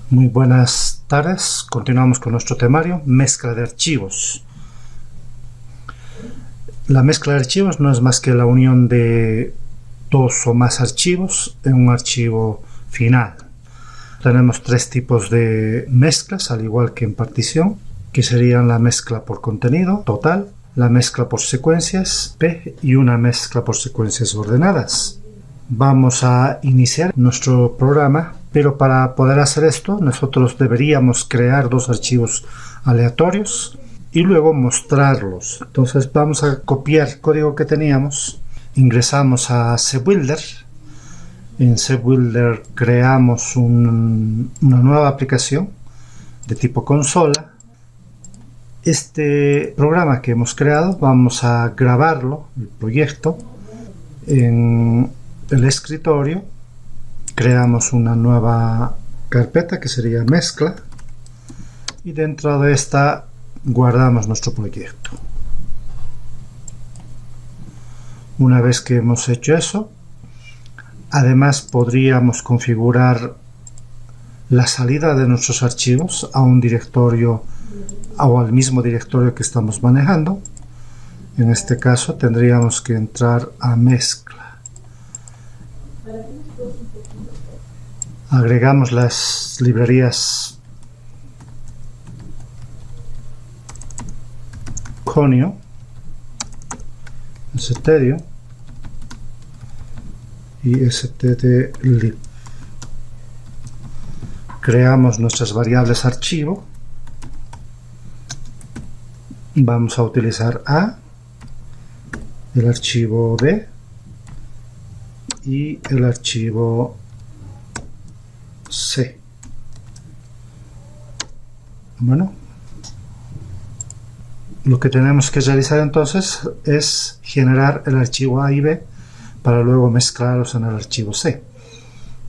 Muy buenas tardes, continuamos con nuestro temario, mezcla de archivos. La mezcla de archivos no es más que la unión de dos o más archivos en un archivo final. Tenemos tres tipos de mezclas, al igual que en partición, que serían la mezcla por contenido total, la mezcla por secuencias P y una mezcla por secuencias ordenadas. Vamos a iniciar nuestro programa, pero para poder hacer esto nosotros deberíamos crear dos archivos aleatorios y luego mostrarlos. Entonces vamos a copiar el código que teníamos, ingresamos a CBuilder. En CBuilder creamos una nueva aplicación de tipo consola. Este programa que hemos creado vamos a grabarlo, el proyecto, en el escritorio. Creamos una nueva carpeta que sería mezcla y dentro de esta guardamos nuestro proyecto. Una vez que hemos hecho eso, además podríamos configurar la salida de nuestros archivos a un directorio o al mismo directorio que estamos manejando. En este caso tendríamos que entrar a mezcla. Agregamos las librerías Conio, stdio y stdlib. Creamos nuestras variables archivo. Vamos a utilizar A, el archivo B y el archivo C. Bueno, lo que tenemos que realizar entonces es generar el archivo A y B para luego mezclarlos en el archivo C.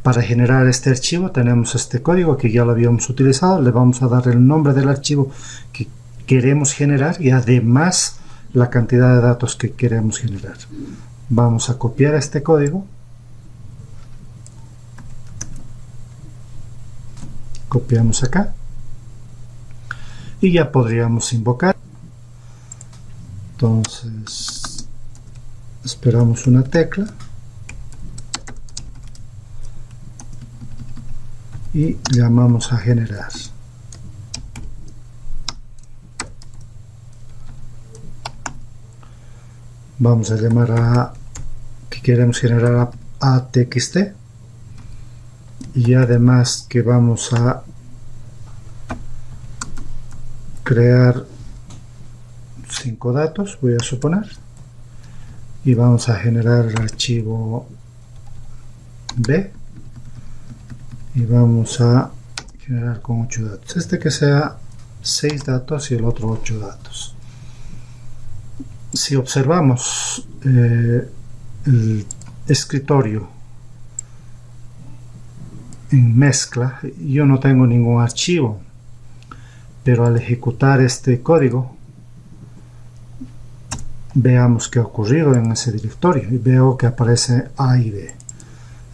Para generar este archivo tenemos este código que ya lo habíamos utilizado. Le vamos a dar el nombre del archivo que queremos generar y además la cantidad de datos que queremos generar. Vamos a copiar este código, copiamos acá y ya podríamos invocar. Entonces esperamos una tecla y llamamos a generar. Vamos a llamar a que queremos generar a txt y además que vamos a crear 5 datos, voy a suponer, y vamos a generar el archivo B y vamos a generar con 8 datos, este que sea 6 datos y el otro 8 datos. Si observamos el escritorio en mezcla, yo no tengo ningún archivo, pero al ejecutar este código veamos qué ha ocurrido en ese directorio y veo que aparece A y B,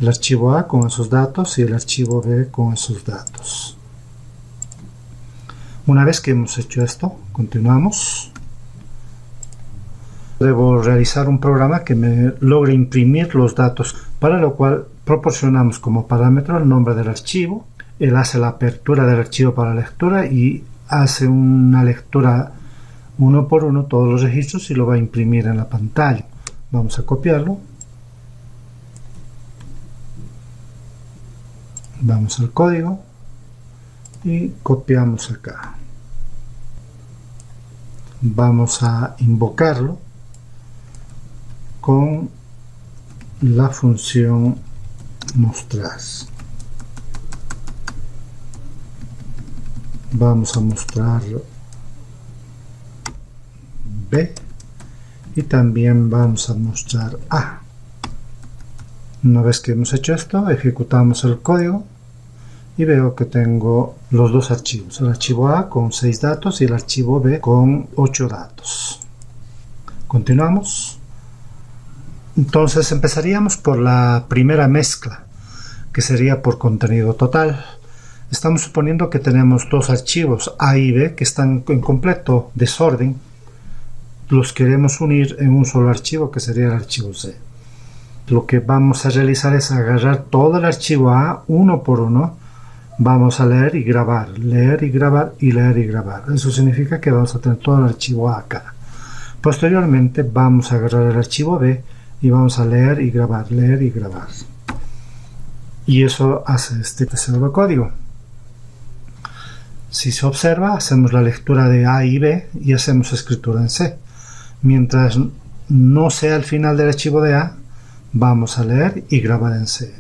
el archivo A con esos datos y el archivo B con esos datos. Una vez que hemos hecho esto, continuamos. Debo realizar un programa que me logre imprimir los datos, para lo cual proporcionamos como parámetro el nombre del archivo. Él hace la apertura del archivo para lectura y hace una lectura uno por uno todos los registros y lo va a imprimir en la pantalla. Vamos a copiarlo. Vamos al código y copiamos acá. Vamos a invocarlo con la función mostrar. Vamos a mostrar B y también vamos a mostrar A. Una vez que hemos hecho esto, ejecutamos el código y veo que tengo los dos archivos, el archivo A con 6 datos y el archivo B con 8 datos. Continuamos. Entonces empezaríamos por la primera mezcla, que sería por contenido total. Estamos suponiendo que tenemos dos archivos A y B que están en completo desorden. Los queremos unir en un solo archivo, que sería el archivo C. Lo que vamos a realizar es agarrar todo el archivo A uno por uno. Vamos a leer y grabar, leer y grabar y leer y grabar. Eso significa que vamos a tener todo el archivo A acá. Posteriormente vamos a agarrar el archivo B y vamos a leer y grabar, leer y grabar. Y eso hace este pseudocódigo. Si se observa, hacemos la lectura de A y B y hacemos escritura en C. Mientras no sea el final del archivo de A, vamos a leer y grabar en C.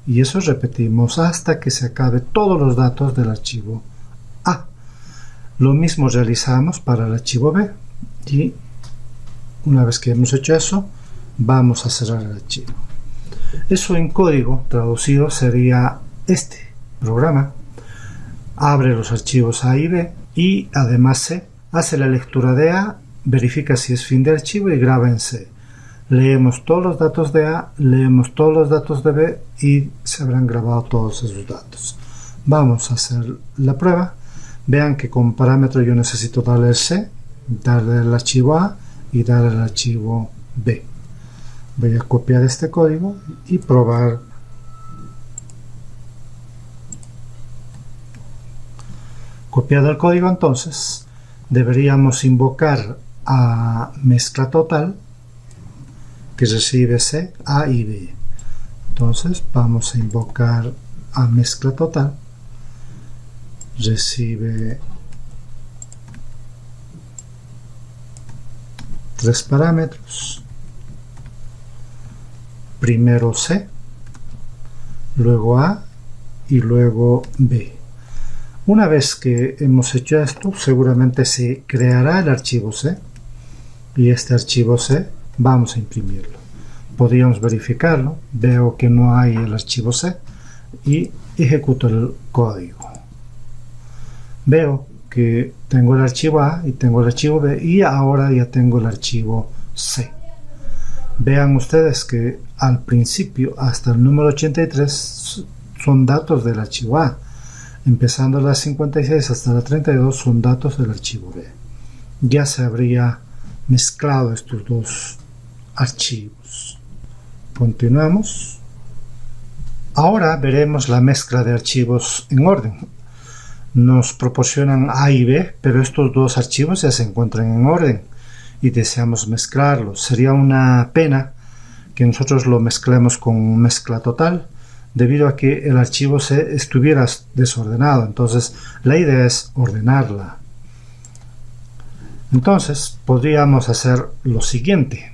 Y eso repetimos hasta que se acabe todos los datos del archivo A. Lo mismo realizamos para el archivo B. Y una vez que hemos hecho eso, vamos a cerrar el archivo. Eso en código traducido sería este programa. Abre los archivos A y B y además C. Hace la lectura de A, verifica si es fin de archivo y graba en C. Leemos todos los datos de A, leemos todos los datos de B y se habrán grabado todos esos datos. Vamos a hacer la prueba. Vean que como parámetro yo necesito darle el C, darle el archivo A y darle el archivo B. Voy a copiar este código y probar. Copiado el código, entonces deberíamos invocar a mezcla total, que recibe C, A y B. Entonces vamos a invocar a mezcla total, recibe tres parámetros. Primero C, luego A y luego B. Una vez que hemos hecho esto, seguramente se creará el archivo C y este archivo C vamos a imprimirlo. Podríamos verificarlo. Veo que no hay el archivo C y ejecuto el código. Veo que tengo el archivo A y tengo el archivo B y ahora ya tengo el archivo C. Vean ustedes que al principio hasta el número 83 son datos del archivo A. Empezando la 56 hasta la 32 son datos del archivo B. Ya se habría mezclado estos dos archivos. Continuamos. Ahora veremos la mezcla de archivos en orden. Nos proporcionan A y B, pero estos dos archivos ya se encuentran en orden y deseamos mezclarlos. Sería una pena que nosotros lo mezclemos con mezcla total, debido a que el archivo C estuviera desordenado. Entonces la idea es ordenarla. Entonces podríamos hacer lo siguiente.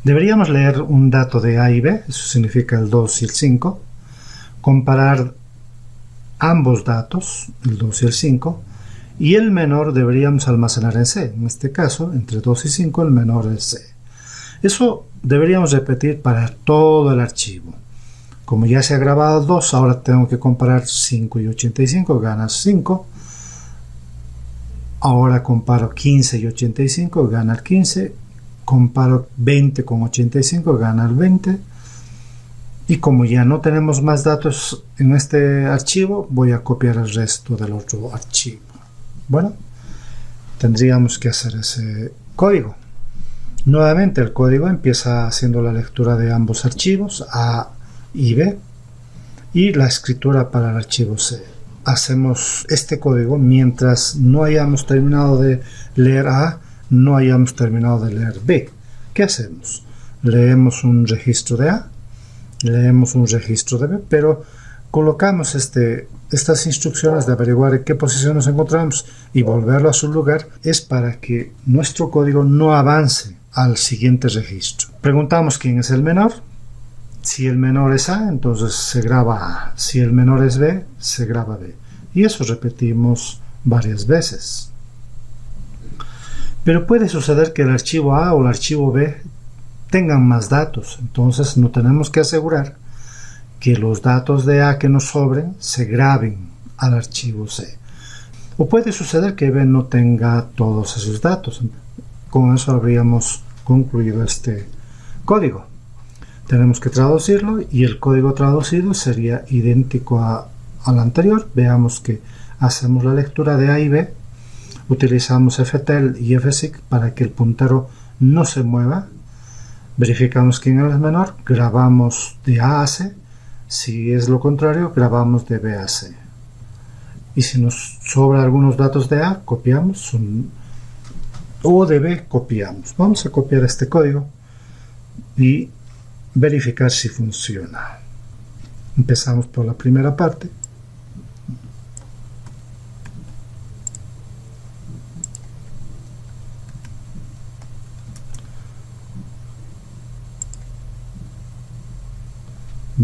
Deberíamos leer un dato de A y B, eso significa el 2 y el 5, comparar ambos datos, el 2 y el 5, y el menor deberíamos almacenar en C. En este caso, entre 2 y 5, el menor es C. Eso deberíamos repetir para todo el archivo. Como ya se ha grabado 2, ahora tengo que comparar 5 y 85, gana 5. Ahora comparo 15 y 85, gana el 15. Comparo 20 con 85, gana el 20. Y como ya no tenemos más datos en este archivo, voy a copiar el resto del otro archivo. Bueno, tendríamos que hacer ese código. Nuevamente el código empieza haciendo la lectura de ambos archivos, A y B, y la escritura para el archivo C. Hacemos este código mientras no hayamos terminado de leer A, no hayamos terminado de leer B. ¿Qué hacemos? Leemos un registro de A, leemos un registro de B, pero colocamos estas instrucciones de averiguar en qué posición nos encontramos y volverlo a su lugar, es para que nuestro código no avance al siguiente registro. Preguntamos quién es el menor. Si el menor es A, entonces se graba A. Si el menor es B, se graba B. Y eso repetimos varias veces. Pero puede suceder que el archivo A o el archivo B tengan más datos. Entonces nos tenemos que asegurar que los datos de A que nos sobren se graben al archivo C. O puede suceder que B no tenga todos esos datos. Con eso habríamos concluido este código. Tenemos que traducirlo y el código traducido sería idéntico al anterior. Veamos que hacemos la lectura de A y B, utilizamos FTL y FSIC para que el puntero no se mueva, verificamos quién es el menor, grabamos de A a C, si es lo contrario grabamos de B a C, y si nos sobra algunos datos de A copiamos, o de B copiamos. Vamos a copiar este código y verificar si funciona. Empezamos por la primera parte.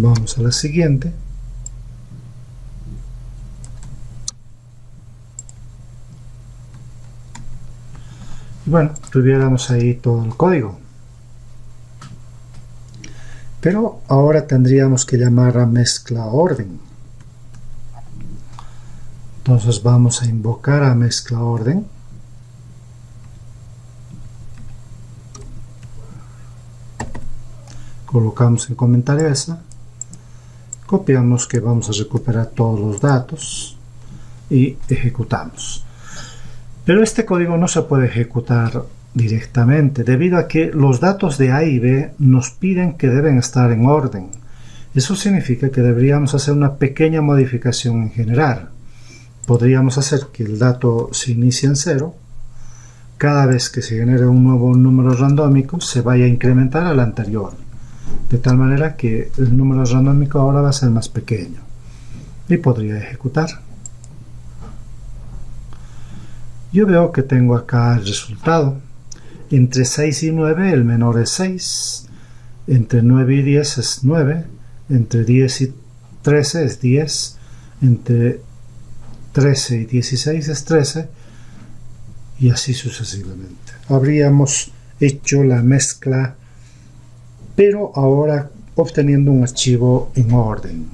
Vamos a la siguiente. Y bueno, tuviéramos ahí todo el código. Pero ahora tendríamos que llamar a mezcla orden. Entonces vamos a invocar a mezcla orden. Colocamos en comentario esa. Copiamos que vamos a recuperar todos los datos y ejecutamos. Pero este código no se puede ejecutar directamente debido a que los datos de A y B nos piden que deben estar en orden. Eso significa que deberíamos hacer una pequeña modificación en general. Podríamos hacer que el dato se inicie en 0. Cada vez que se genere un nuevo número randómico se vaya a incrementar al anterior, de tal manera que el número randómico ahora va a ser más pequeño y podría ejecutar. Yo veo que tengo acá el resultado. Entre 6 y 9 el menor es 6, entre 9 y 10 es 9, entre 10 y 13 es 10, entre 13 y 16 es 13, y así sucesivamente. Habríamos hecho la mezcla, pero ahora obteniendo un archivo en orden.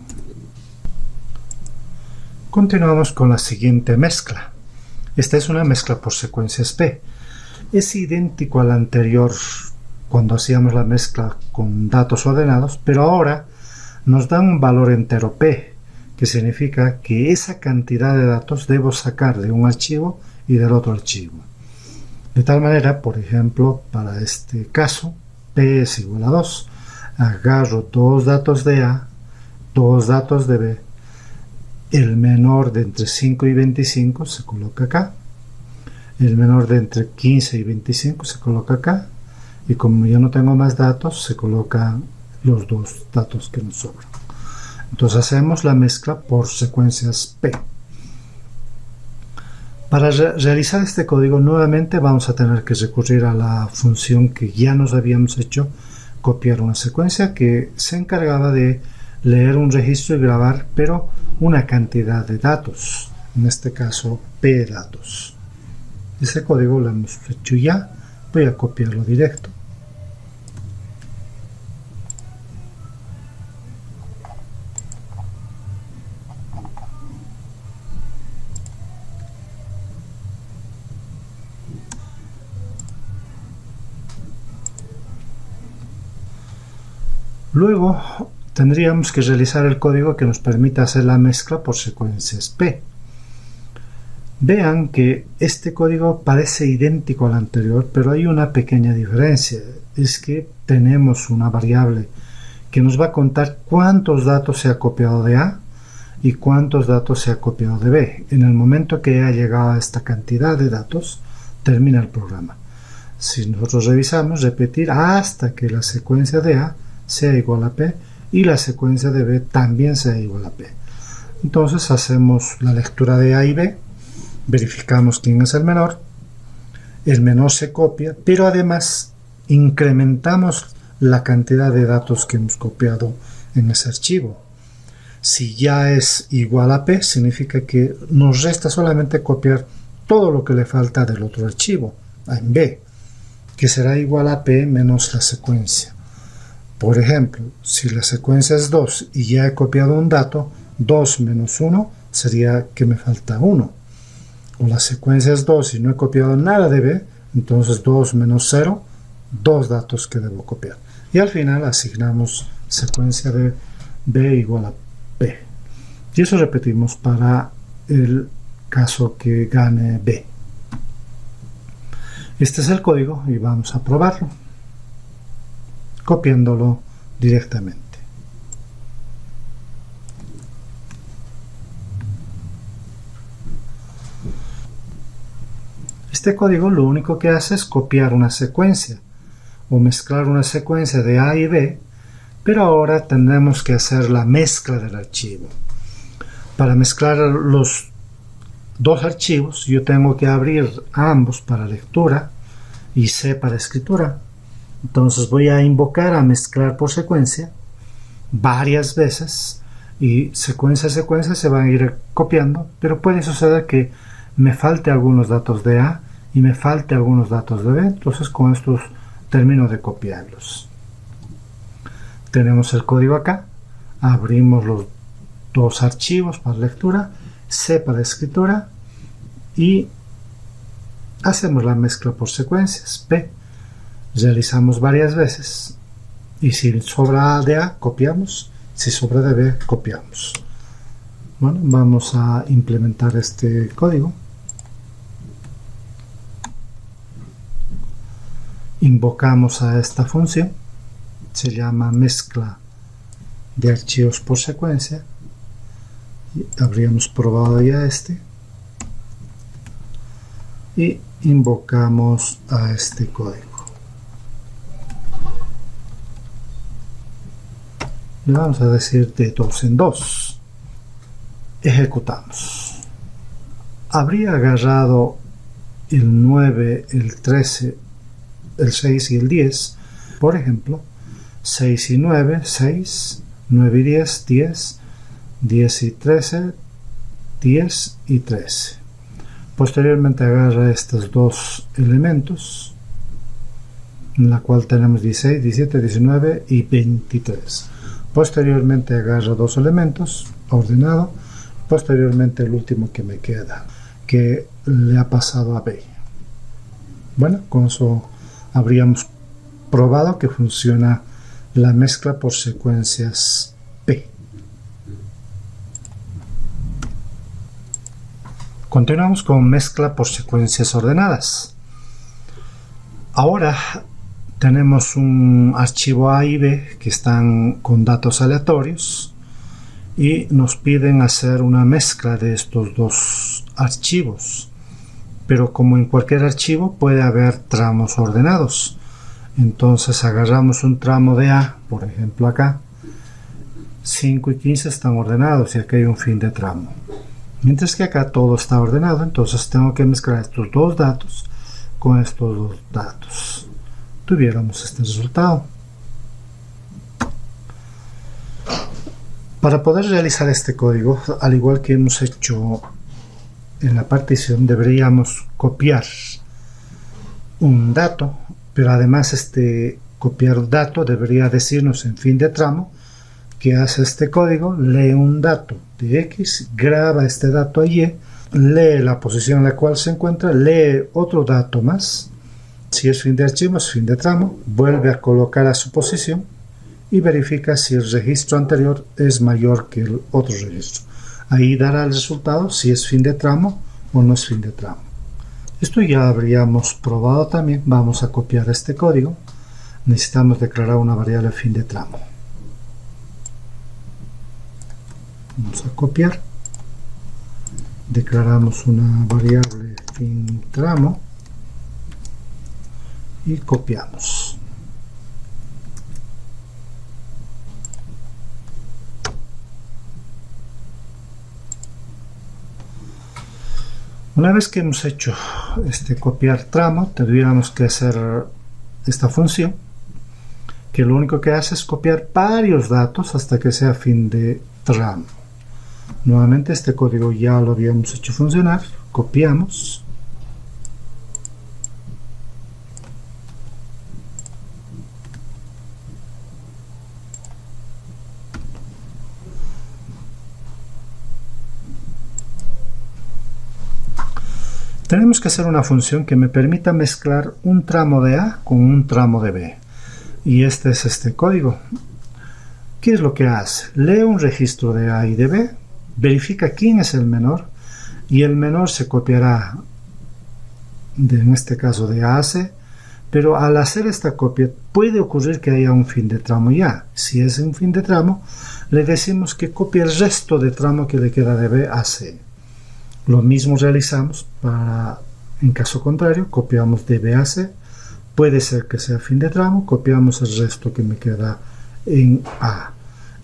Continuamos con la siguiente mezcla. Esta es una mezcla por secuencias P. Es idéntico al anterior cuando hacíamos la mezcla con datos ordenados, pero ahora nos dan un valor entero P, que significa que esa cantidad de datos debo sacar de un archivo y del otro archivo. De tal manera, por ejemplo, para este caso, P es igual a 2. Agarro dos datos de A, dos datos de B. El menor de entre 5 y 25 se coloca acá. El menor de entre 15 y 25 se coloca acá. Y como yo no tengo más datos, se colocan los dos datos que nos sobran. Entonces hacemos la mezcla por secuencias P. Para realizar este código nuevamente vamos a tener que recurrir a la función que ya nos habíamos hecho, copiar una secuencia, que se encargaba de leer un registro y grabar, pero una cantidad de datos, en este caso P datos. Ese código lo hemos hecho ya. Voy a copiarlo directo. Luego tendríamos que realizar el código que nos permita hacer la mezcla por secuencias P. Vean que este código parece idéntico al anterior, pero hay una pequeña diferencia. Es que tenemos una variable que nos va a contar cuántos datos se ha copiado de A y cuántos datos se ha copiado de B. En el momento que ha llegado a esta cantidad de datos, termina el programa. Si nosotros revisamos, repetir hasta que la secuencia de A sea igual a P y la secuencia de B también sea igual a P. Entonces hacemos la lectura de A y B, verificamos quién es el menor se copia, pero además incrementamos la cantidad de datos que hemos copiado en ese archivo. Si ya es igual a P, significa que nos resta solamente copiar todo lo que le falta del otro archivo, en B, que será igual a P menos la secuencia. Por ejemplo, si la secuencia es 2 y ya he copiado un dato, 2 menos 1 sería que me falta 1. O la secuencia es 2 y no he copiado nada de B, entonces 2 menos 0, 2 datos que debo copiar. Y al final asignamos secuencia de B igual a P. Y eso repetimos para el caso que gane B. Este es el código y vamos a probarlo copiándolo directamente. Este código lo único que hace es copiar una secuencia o mezclar una secuencia de A y B, pero ahora tendremos que hacer la mezcla del archivo. Para mezclar los dos archivos yo tengo que abrir ambos para lectura y C para escritura. Entonces voy a invocar a mezclar por secuencia varias veces y secuencia a secuencia se van a ir copiando, pero puede suceder que me falte algunos datos de A y me falte algunos datos de B, entonces con estos termino de copiarlos. Tenemos el código acá, abrimos los dos archivos para lectura, C para escritura y hacemos la mezcla por secuencias, P. Realizamos varias veces y si sobra de A copiamos, si sobra de B copiamos. Bueno, vamos a implementar este código. Invocamos a esta función, se llama mezcla de archivos por secuencia y habríamos probado ya este y invocamos a este código. Le vamos a decir de 2 en 2. Ejecutamos. Habría agarrado el 9, el 13, el 6 y el 10. Por ejemplo, 6 y 9, 6, 9 y 10, 10, 10 y 13, 10 y 13. Posteriormente agarra estos dos elementos, en la cual tenemos 16, 17, 19 y 23. Posteriormente agarro dos elementos, ordenado. Posteriormente el último que me queda, que le ha pasado a B. Bueno, con eso habríamos probado que funciona la mezcla por secuencias P. Continuamos con mezcla por secuencias ordenadas. Ahora tenemos un archivo A y B que están con datos aleatorios y nos piden hacer una mezcla de estos dos archivos, pero como en cualquier archivo puede haber tramos ordenados. Entonces agarramos un tramo de A, por ejemplo acá, 5 y 15 están ordenados y aquí hay un fin de tramo, mientras que acá todo está ordenado. Entonces tengo que mezclar estos dos datos con estos dos datos. Tuviéramos este resultado. Para poder realizar este código, al igual que hemos hecho en la partición, deberíamos copiar un dato, pero además este copiar dato debería decirnos en fin de tramo que hace este código: lee un dato de X, graba este dato a Y, lee la posición en la cual se encuentra, lee otro dato más. Si es fin de archivo, es fin de tramo, vuelve a colocar a su posición y verifica si el registro anterior es mayor que el otro registro. Ahí dará el resultado si es fin de tramo o no es fin de tramo. Esto ya habríamos probado también. Vamos a copiar este código. Necesitamos declarar una variable fin de tramo. Vamos a copiar. Declaramos una variable fin tramo y copiamos. Una vez que hemos hecho este copiar tramo, tendríamos que hacer esta función, que lo único que hace es copiar varios datos hasta que sea fin de tramo. Nuevamente este código ya lo habíamos hecho funcionar. Copiamos. Tenemos que hacer una función que me permita mezclar un tramo de A con un tramo de B. Y este es este código. ¿Qué es lo que hace? Lee un registro de A y de B verifica quién es el menor y el menor se copiará en este caso de A a C, pero al hacer esta copia puede ocurrir que haya un fin de tramo ya. Si es un fin de tramo, le decimos que copie el resto de tramo que le queda de B a C. Lo mismo realizamos en caso contrario, copiamos de B a C, puede ser que sea fin de tramo, copiamos el resto que me queda en A.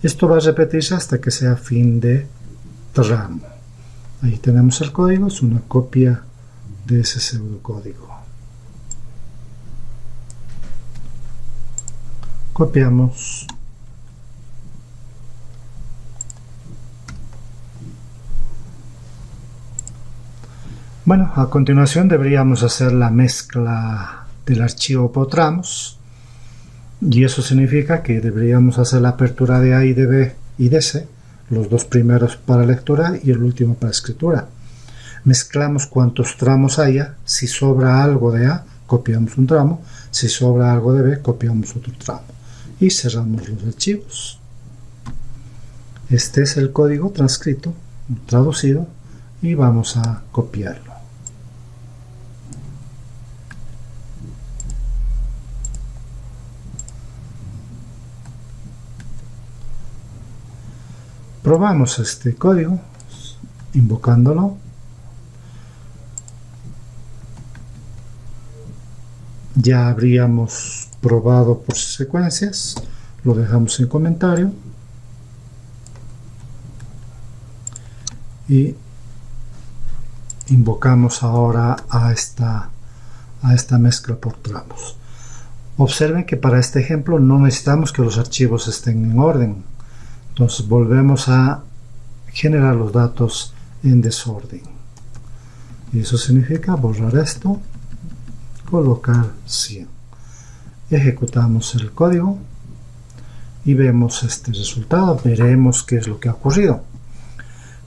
Esto va a repetirse hasta que sea fin de tramo. Ahí tenemos el código, es una copia de ese pseudocódigo. Copiamos. Bueno, a continuación deberíamos hacer la mezcla del archivo por tramos, y eso significa que deberíamos hacer la apertura de A y de B y de C, los dos primeros para lectura y el último para escritura. Mezclamos cuantos tramos haya. Si sobra algo de A, copiamos un tramo. Si sobra algo de B, copiamos otro tramo. Y cerramos los archivos. Este es el código transcrito, traducido, y vamos a copiarlo. Probamos este código invocándolo. Ya habríamos probado por secuencias, lo dejamos en comentario y invocamos ahora a esta mezcla por tramos. Observen que para este ejemplo no necesitamos que los archivos estén en orden, entonces volvemos a generar los datos en desorden, y eso significa borrar esto, colocar 100. Ejecutamos el código y vemos este resultado. Veremos qué es lo que ha ocurrido.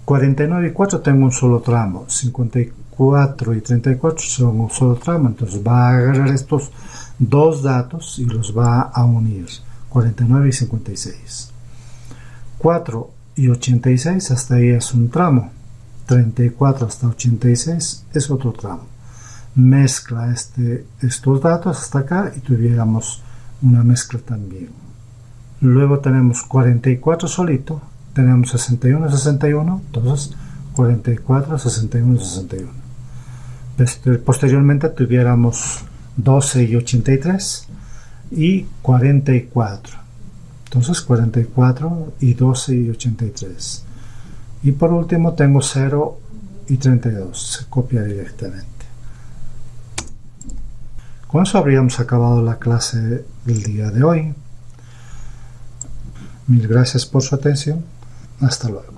49 y 4 tengo un solo tramo, 54 y 34 son un solo tramo, entonces va a agarrar estos dos datos y los va a unir, 49 y 56. 4 y 86 hasta ahí es un tramo, 34 hasta 86 es otro tramo. Mezcla estos datos hasta acá y tuviéramos una mezcla también. Luego tenemos 44 solito, tenemos 61, 61, entonces 44, 61, 61. Posteriormente tuviéramos 12 y 83 y 44. Entonces 44 y 12 y 83. Y por último tengo 0 y 32, se copia directamente. Con eso habríamos acabado la clase del día de hoy. Mil gracias por su atención. Hasta luego.